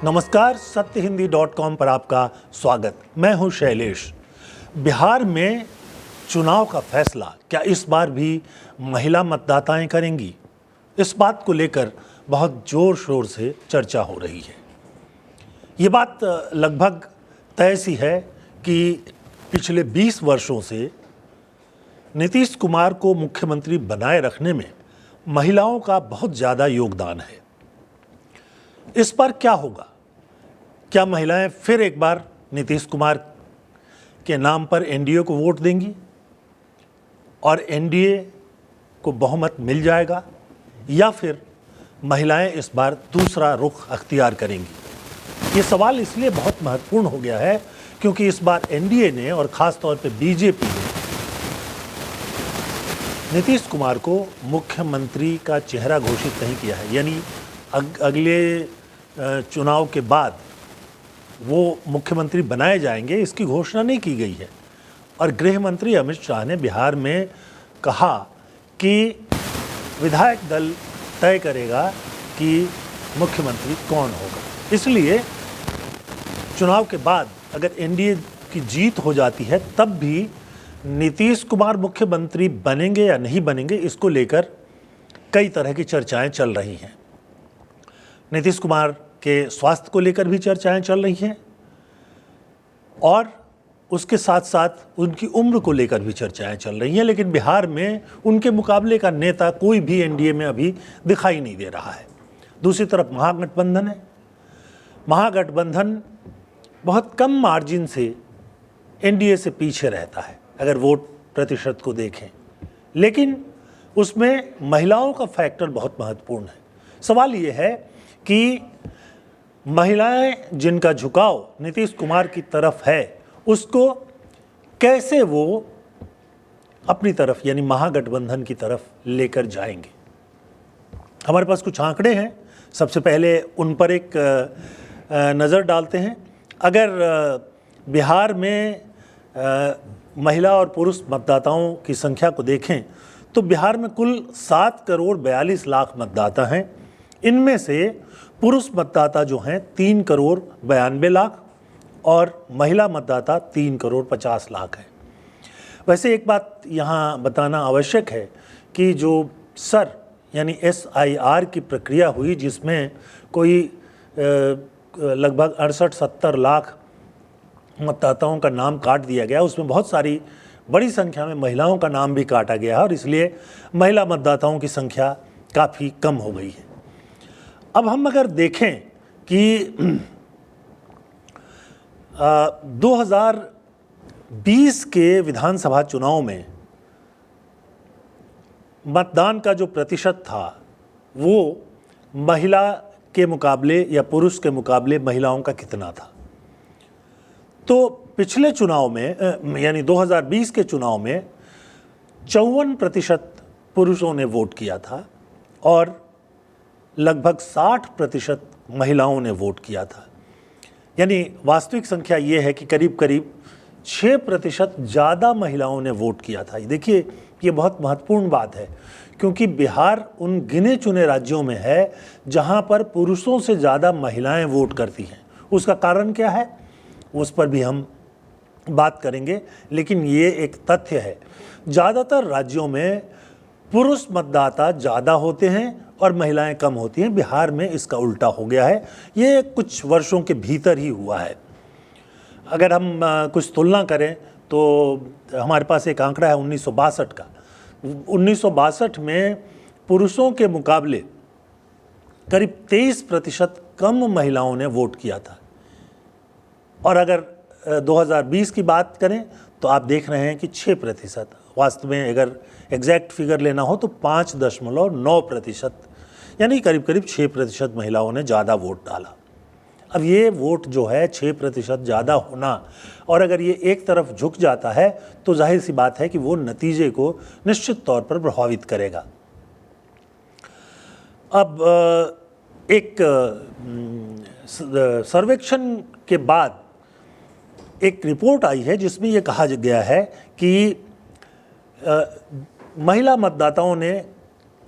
नमस्कार, सत्यहिंदी.com पर आपका स्वागत। मैं हूं शैलेश। बिहार में चुनाव का फैसला क्या इस बार भी महिला मतदाताएं करेंगी? इस बात को लेकर बहुत जोर शोर से चर्चा हो रही है। ये बात लगभग तय सी है कि पिछले 20 वर्षों से नीतीश कुमार को मुख्यमंत्री बनाए रखने में महिलाओं का बहुत ज़्यादा योगदान है। इस पर क्या होगा? क्या महिलाएं फिर एक बार नीतीश कुमार के नाम पर एनडीए को वोट देंगी और एनडीए को बहुमत मिल जाएगा, या फिर महिलाएं इस बार दूसरा रुख अख्तियार करेंगी? ये सवाल इसलिए बहुत महत्वपूर्ण हो गया है क्योंकि इस बार एनडीए ने और ख़ास तौर पे बीजेपी ने नीतीश कुमार को मुख्यमंत्री का चेहरा घोषित नहीं किया है। यानी अगले चुनाव के बाद वो मुख्यमंत्री बनाए जाएंगे, इसकी घोषणा नहीं की गई है। और गृह मंत्री अमित शाह ने बिहार में कहा कि विधायक दल तय करेगा कि मुख्यमंत्री कौन होगा। इसलिए चुनाव के बाद अगर एनडीए की जीत हो जाती है तब भी नीतीश कुमार मुख्यमंत्री बनेंगे या नहीं बनेंगे, इसको लेकर कई तरह की चर्चाएं चल रही हैं। नीतीश कुमार के स्वास्थ्य को लेकर भी चर्चाएं चल रही हैं और उसके साथ साथ उनकी उम्र को लेकर भी चर्चाएं चल रही हैं। लेकिन बिहार में उनके मुकाबले का नेता कोई भी एनडीए में अभी दिखाई नहीं दे रहा है। दूसरी तरफ महागठबंधन है। महागठबंधन बहुत कम मार्जिन से एनडीए से पीछे रहता है अगर वोट प्रतिशत को देखें, लेकिन उसमें महिलाओं का फैक्टर बहुत महत्वपूर्ण है। सवाल ये है कि महिलाएं जिनका झुकाव नीतीश कुमार की तरफ है उसको कैसे वो अपनी तरफ यानी महागठबंधन की तरफ लेकर जाएंगे। हमारे पास कुछ आंकड़े हैं, सबसे पहले उन पर एक नज़र डालते हैं। अगर बिहार में महिला और पुरुष मतदाताओं की संख्या को देखें तो बिहार में कुल 7 करोड़ 42 लाख मतदाता हैं। इनमें से पुरुष मतदाता जो हैं 3 करोड़ 92 लाख और महिला मतदाता 3 करोड़ 50 लाख हैं। वैसे एक बात यहाँ बताना आवश्यक है कि जो सर यानी SIR की प्रक्रिया हुई, जिसमें कोई लगभग 68-70 लाख मतदाताओं का नाम काट दिया गया, उसमें बहुत सारी बड़ी संख्या में महिलाओं का नाम भी काटा गया और इसलिए महिला मतदाताओं की संख्या काफ़ी कम हो गई है। अब हम अगर देखें कि 2020 के विधानसभा चुनाव में मतदान का जो प्रतिशत था वो महिला के मुकाबले या पुरुष के मुकाबले महिलाओं का कितना था, तो पिछले चुनाव में यानी 2020 के चुनाव में 54% पुरुषों ने वोट किया था और लगभग 60% महिलाओं ने वोट किया था। यानी वास्तविक संख्या ये है कि करीब करीब 6% ज़्यादा महिलाओं ने वोट किया था। देखिए, ये बहुत महत्वपूर्ण बात है क्योंकि बिहार उन गिने चुने राज्यों में है जहां पर पुरुषों से ज़्यादा महिलाएं वोट करती हैं। उसका कारण क्या है उस पर भी हम बात करेंगे, लेकिन ये एक तथ्य है, ज़्यादातर राज्यों में पुरुष मतदाता ज़्यादा होते हैं और महिलाएं कम होती हैं। बिहार में इसका उल्टा हो गया है। ये कुछ वर्षों के भीतर ही हुआ है। अगर हम कुछ तुलना करें तो हमारे पास एक आंकड़ा है 1962 का। 1962 में पुरुषों के मुकाबले करीब 23% कम महिलाओं ने वोट किया था और अगर 2020 की बात करें तो आप देख रहे हैं कि 6%। वास्तव में अगर एग्जैक्ट फिगर लेना हो तो 5.9%, यानी करीब करीब 6% महिलाओं ने ज़्यादा वोट डाला। अब ये वोट जो है 6% ज़्यादा होना और अगर ये एक तरफ झुक जाता है तो जाहिर सी बात है कि वो नतीजे को निश्चित तौर पर प्रभावित करेगा। अब एक सर्वेक्षण के बाद एक रिपोर्ट आई है जिसमें ये कहा गया है कि महिला मतदाताओं ने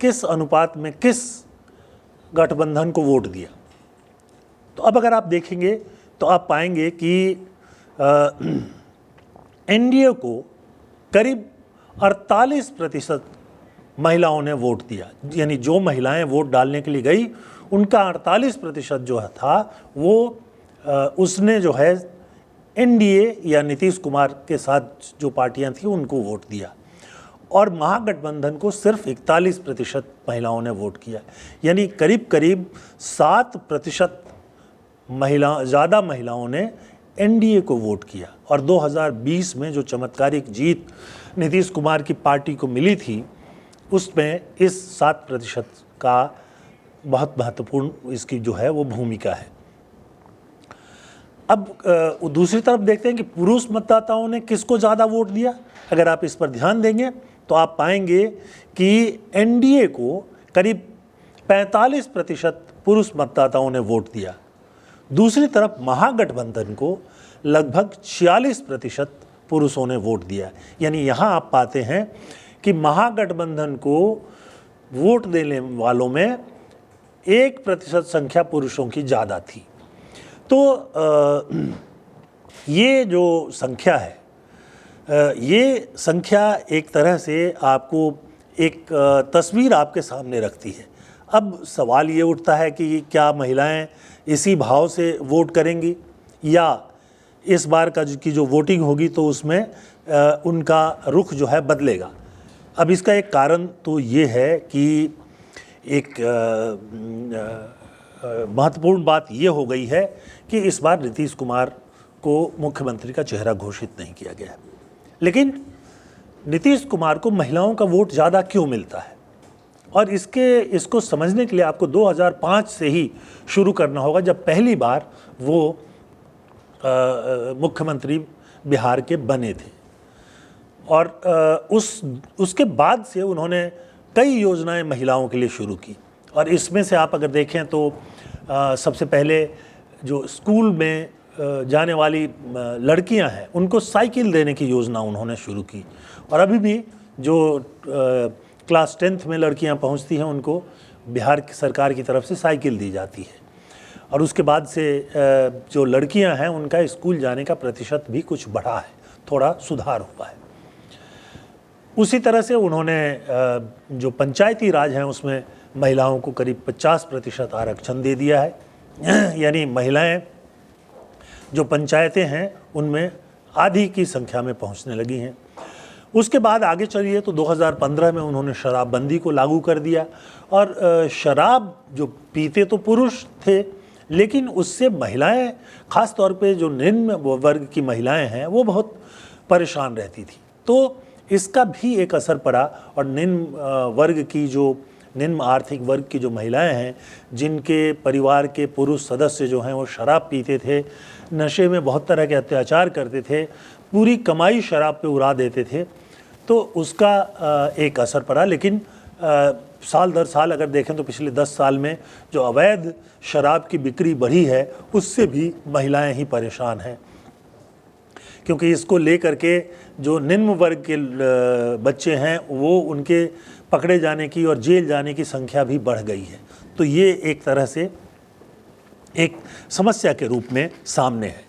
किस अनुपात में किस गठबंधन को वोट दिया। तो अब अगर आप देखेंगे तो आप पाएंगे कि एनडीए को करीब 48% महिलाओं ने वोट दिया, यानी जो महिलाएं वोट डालने के लिए गई उनका 48% जो था वो उसने जो है एनडीए या नीतीश कुमार के साथ जो पार्टियां थी उनको वोट दिया, और महागठबंधन को सिर्फ 41% महिलाओं ने वोट किया। यानी करीब करीब 7% ज़्यादा महिलाओं ने एनडीए को वोट किया। और 2020 में जो चमत्कारिक जीत नीतीश कुमार की पार्टी को मिली थी उसमें इस 7% का बहुत महत्वपूर्ण इसकी जो है वो भूमिका है। अब दूसरी तरफ देखते हैं कि पुरुष मतदाताओं ने किसको ज़्यादा वोट दिया। अगर आप इस पर ध्यान देंगे तो आप पाएंगे कि एनडीए को करीब 45% पुरुष मतदाताओं ने वोट दिया। दूसरी तरफ महागठबंधन को लगभग 46% पुरुषों ने वोट दिया। यानी यहाँ आप पाते हैं कि महागठबंधन को वोट देने वालों में 1% संख्या पुरुषों की ज़्यादा थी। तो ये जो संख्या है, ये संख्या एक तरह से आपको एक तस्वीर आपके सामने रखती है। अब सवाल ये उठता है कि क्या महिलाएं इसी भाव से वोट करेंगी या इस बार का की जो वोटिंग होगी तो उसमें उनका रुख जो है बदलेगा। अब इसका एक कारण तो ये है कि एक महत्वपूर्ण बात ये हो गई है कि इस बार नीतीश कुमार को मुख्यमंत्री का चेहरा घोषित नहीं किया गया है। लेकिन नीतीश कुमार को महिलाओं का वोट ज़्यादा क्यों मिलता है, और इसको समझने के लिए आपको 2005 से ही शुरू करना होगा, जब पहली बार वो मुख्यमंत्री बिहार के बने थे। और उसके बाद से उन्होंने कई योजनाएं महिलाओं के लिए शुरू की। और इसमें से आप अगर देखें तो सबसे पहले जो स्कूल में जाने वाली लड़कियां हैं उनको साइकिल देने की योजना उन्होंने शुरू की। और अभी भी जो क्लास 10th में लड़कियां पहुंचती हैं उनको बिहार की सरकार की तरफ से साइकिल दी जाती है। और उसके बाद से जो लड़कियां हैं उनका स्कूल जाने का प्रतिशत भी कुछ बढ़ा है, थोड़ा सुधार हुआ है। उसी तरह से उन्होंने जो पंचायती राज हैं उसमें महिलाओं को करीब 50% आरक्षण दे दिया है। यानी महिलाएं जो पंचायतें हैं उनमें आधी की संख्या में पहुंचने लगी हैं। उसके बाद आगे चलिए तो 2015 में उन्होंने शराबबंदी को लागू कर दिया। और शराब जो पीते तो पुरुष थे, लेकिन उससे महिलाएं, ख़ास तौर पे जो निम्न वर्ग की महिलाएं हैं वो बहुत परेशान रहती थी। तो इसका भी एक असर पड़ा। और निम्न आर्थिक वर्ग की जो महिलाएं हैं, जिनके परिवार के पुरुष सदस्य जो हैं वो शराब पीते थे, नशे में बहुत तरह के अत्याचार करते थे, पूरी कमाई शराब पे उड़ा देते थे, तो उसका एक असर पड़ा। लेकिन साल दर साल अगर देखें तो पिछले 10 साल में जो अवैध शराब की बिक्री बढ़ी है उससे भी महिलाएं ही परेशान हैं, क्योंकि इसको लेकर के जो निम्न वर्ग के बच्चे हैं वो उनके पकड़े जाने की और जेल जाने की संख्या भी बढ़ गई है। तो ये एक तरह से एक समस्या के रूप में सामने है।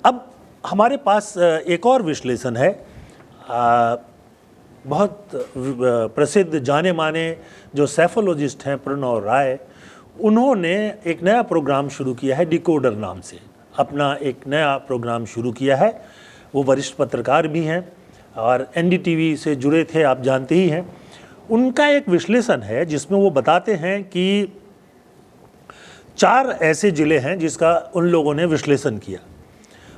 अब हमारे पास एक और विश्लेषण है। बहुत प्रसिद्ध जाने माने जो सैफोलॉजिस्ट हैं प्रणव राय, उन्होंने एक नया प्रोग्राम शुरू किया है, डिकोडर नाम से अपना एक नया प्रोग्राम शुरू किया है। वो वरिष्ठ पत्रकार भी हैं और एनडीटीवी से जुड़े थे, आप जानते ही हैं। उनका एक विश्लेषण है जिसमें वो बताते हैं कि 4 ऐसे ज़िले हैं जिसका उन लोगों ने विश्लेषण किया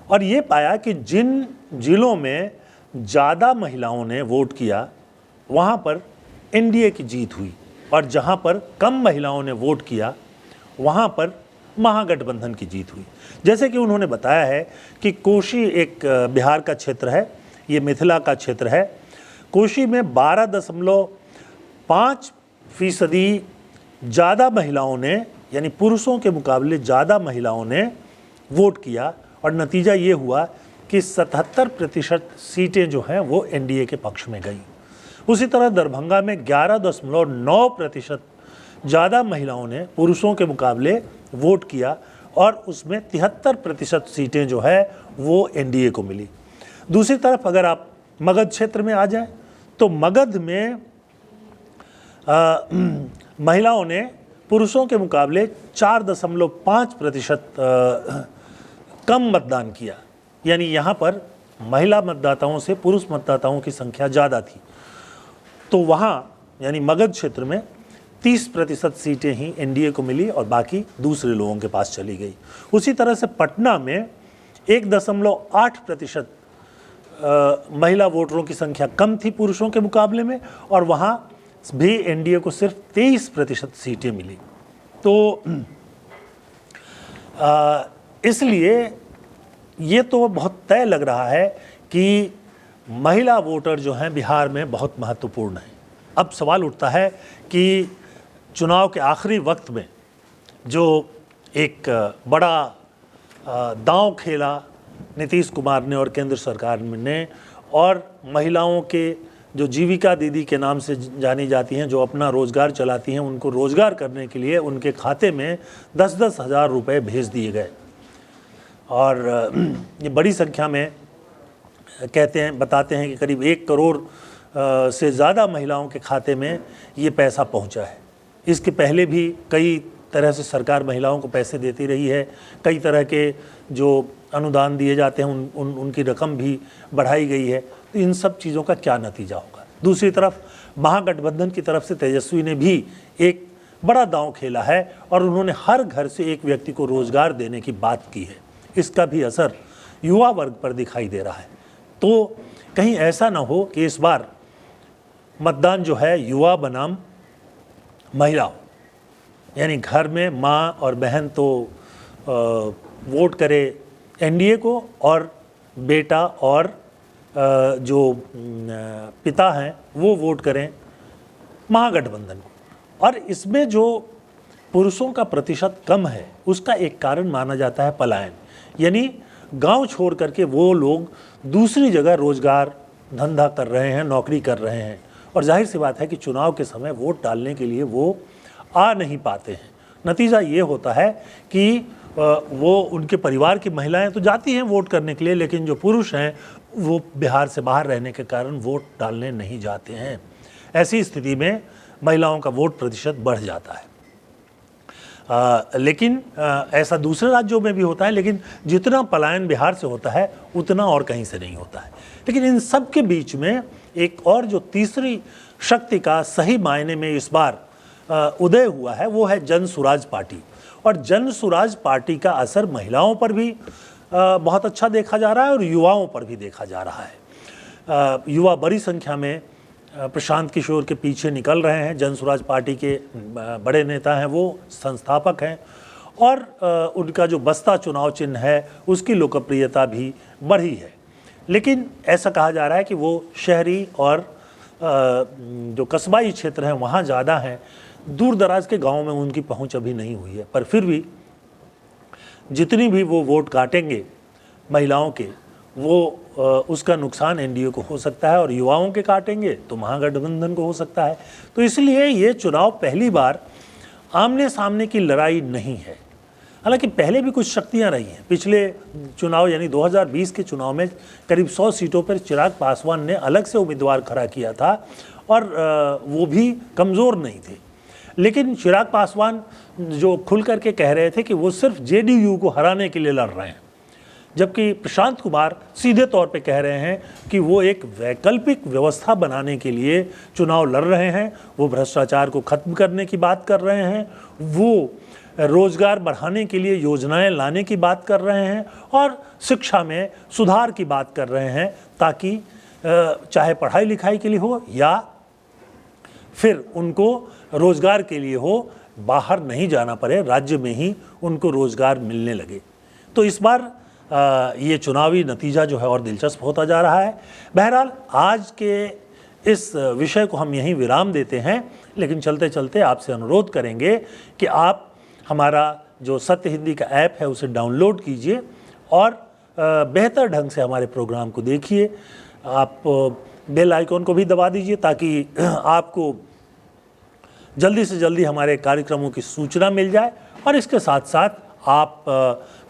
और ये पाया कि जिन ज़िलों में ज़्यादा महिलाओं ने वोट किया वहाँ पर एनडीए की जीत हुई, और जहाँ पर कम महिलाओं ने वोट किया वहाँ पर महागठबंधन की जीत हुई। जैसे कि उन्होंने बताया है कि कोशी एक बिहार का क्षेत्र है, ये मिथिला का क्षेत्र है। कोशी में 12.5% ज़्यादा महिलाओं ने, यानी पुरुषों के मुकाबले ज़्यादा महिलाओं ने वोट किया, और नतीजा ये हुआ कि 77% सीटें जो हैं वो एनडीए के पक्ष में गई। उसी तरह दरभंगा में 11.9% ज़्यादा महिलाओं ने पुरुषों के मुकाबले वोट किया, और उसमें 73% सीटें जो है वो एनडीए को मिली। दूसरी तरफ अगर आप मगध क्षेत्र में आ जाएं तो मगध में महिलाओं ने पुरुषों के मुकाबले 4.5% कम मतदान किया, यानी यहाँ पर महिला मतदाताओं से पुरुष मतदाताओं की संख्या ज़्यादा थी। तो वहाँ यानी मगध क्षेत्र में 30% सीटें ही एनडीए को मिली और बाकी दूसरे लोगों के पास चली गई। उसी तरह से पटना में 1.8% महिला वोटरों की संख्या कम थी पुरुषों के मुकाबले में, और वहाँ भी एनडीए को सिर्फ 23% सीटें मिली। तो इसलिए ये तो बहुत तय लग रहा है कि महिला वोटर जो हैं बिहार में बहुत महत्वपूर्ण हैं। अब सवाल उठता है कि चुनाव के आखिरी वक्त में जो एक बड़ा दांव खेला नीतीश कुमार ने और केंद्र सरकार ने, और महिलाओं के जो जीविका दीदी के नाम से जानी जाती हैं, जो अपना रोज़गार चलाती हैं, उनको रोज़गार करने के लिए उनके खाते में 10-10 हज़ार रुपये भेज दिए गए। और ये बड़ी संख्या में बताते हैं कि करीब 1 करोड़ से ज़्यादा महिलाओं के खाते में ये पैसा पहुंचा है। इसके पहले भी कई तरह से सरकार महिलाओं को पैसे देती रही है, कई तरह के जो अनुदान दिए जाते हैं उनकी रकम भी बढ़ाई गई है। तो इन सब चीज़ों का क्या नतीजा होगा? दूसरी तरफ महागठबंधन की तरफ से तेजस्वी ने भी एक बड़ा दांव खेला है और उन्होंने हर घर से एक व्यक्ति को रोज़गार देने की बात की है। इसका भी असर युवा वर्ग पर दिखाई दे रहा है। तो कहीं ऐसा ना हो कि इस बार मतदान जो है युवा बनाम महिला हो, यानी घर में माँ और बहन तो वोट करे एनडीए को और बेटा और जो पिता हैं वो वोट करें महागठबंधन को। और इसमें जो पुरुषों का प्रतिशत कम है उसका एक कारण माना जाता है पलायन, यानी गांव छोड़ करके वो लोग दूसरी जगह रोजगार धंधा कर रहे हैं, नौकरी कर रहे हैं, और जाहिर सी बात है कि चुनाव के समय वोट डालने के लिए वो आ नहीं पाते हैं। नतीजा ये होता है कि वो उनके परिवार की महिलाएं तो जाती हैं वोट करने के लिए, लेकिन जो पुरुष हैं वो बिहार से बाहर रहने के कारण वोट डालने नहीं जाते हैं। ऐसी स्थिति में महिलाओं का वोट प्रतिशत बढ़ जाता है। लेकिन ऐसा दूसरे राज्यों में भी होता है, लेकिन जितना पलायन बिहार से होता है उतना और कहीं से नहीं होता है। लेकिन इन सब के बीच में एक और जो तीसरी शक्ति का सही मायने में इस बार उदय हुआ है वो है जन सुराज पार्टी। और जन सुराज पार्टी का असर महिलाओं पर भी बहुत अच्छा देखा जा रहा है और युवाओं पर भी देखा जा रहा है। युवा बड़ी संख्या में प्रशांत किशोर के पीछे निकल रहे हैं। जन सुराज पार्टी के बड़े नेता हैं, वो संस्थापक हैं, और उनका जो बस्ता चुनाव चिन्ह है उसकी लोकप्रियता भी बढ़ी है। लेकिन ऐसा कहा जा रहा है कि वो शहरी और जो कस्बाई क्षेत्र हैं वहाँ ज़्यादा हैं, दूर दराज के गाँव में उनकी पहुँच अभी नहीं हुई है। पर फिर भी जितनी भी वो वोट काटेंगे महिलाओं के, वो उसका नुकसान एनडीए को हो सकता है, और युवाओं के काटेंगे तो महागठबंधन को हो सकता है। तो इसलिए ये चुनाव पहली बार आमने सामने की लड़ाई नहीं है। हालांकि पहले भी कुछ शक्तियां रही हैं। पिछले चुनाव यानी 2020 के चुनाव में करीब 100 सीटों पर चिराग पासवान ने अलग से उम्मीदवार खड़ा किया था और वो भी कमज़ोर नहीं थे। लेकिन चिराग पासवान जो खुल करके कह रहे थे कि वो सिर्फ जेडीयू को हराने के लिए लड़ रहे हैं, जबकि प्रशांत कुमार सीधे तौर पे कह रहे हैं कि वो एक वैकल्पिक व्यवस्था बनाने के लिए चुनाव लड़ रहे हैं। वो भ्रष्टाचार को खत्म करने की बात कर रहे हैं, वो रोजगार बढ़ाने के लिए योजनाएं लाने की बात कर रहे हैं, और शिक्षा में सुधार की बात कर रहे हैं, ताकि चाहे पढ़ाई लिखाई के लिए हो या फिर उनको रोजगार के लिए हो, बाहर नहीं जाना पड़े, राज्य में ही उनको रोजगार मिलने लगे। तो इस बार ये चुनावी नतीजा जो है और दिलचस्प होता जा रहा है। बहरहाल आज के इस विषय को हम यहीं विराम देते हैं, लेकिन चलते चलते आपसे अनुरोध करेंगे कि आप हमारा जो सत्य हिंदी का ऐप है उसे डाउनलोड कीजिए और बेहतर ढंग से हमारे प्रोग्राम को देखिए। आप बेल आइकॉन को भी दबा दीजिए ताकि आपको जल्दी से जल्दी हमारे कार्यक्रमों की सूचना मिल जाए, और इसके साथ साथ आप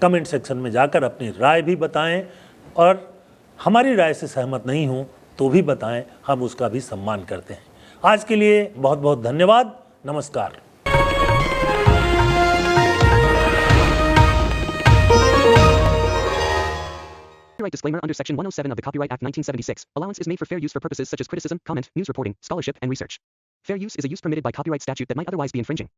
कमेंट सेक्शन में जाकर अपनी राय भी बताएं, और हमारी राय से सहमत नहीं हो तो भी बताएं, हम उसका भी सम्मान करते हैं। आज के लिए बहुत बहुत धन्यवाद। नमस्कार। Copyright disclaimer under Section 107 of the Copyright Act 1976. Allowance is made for fair use for purposes such as criticism, comment, news reporting, scholarship, and research. Fair use is a use permitted by copyright statute that might otherwise be infringing.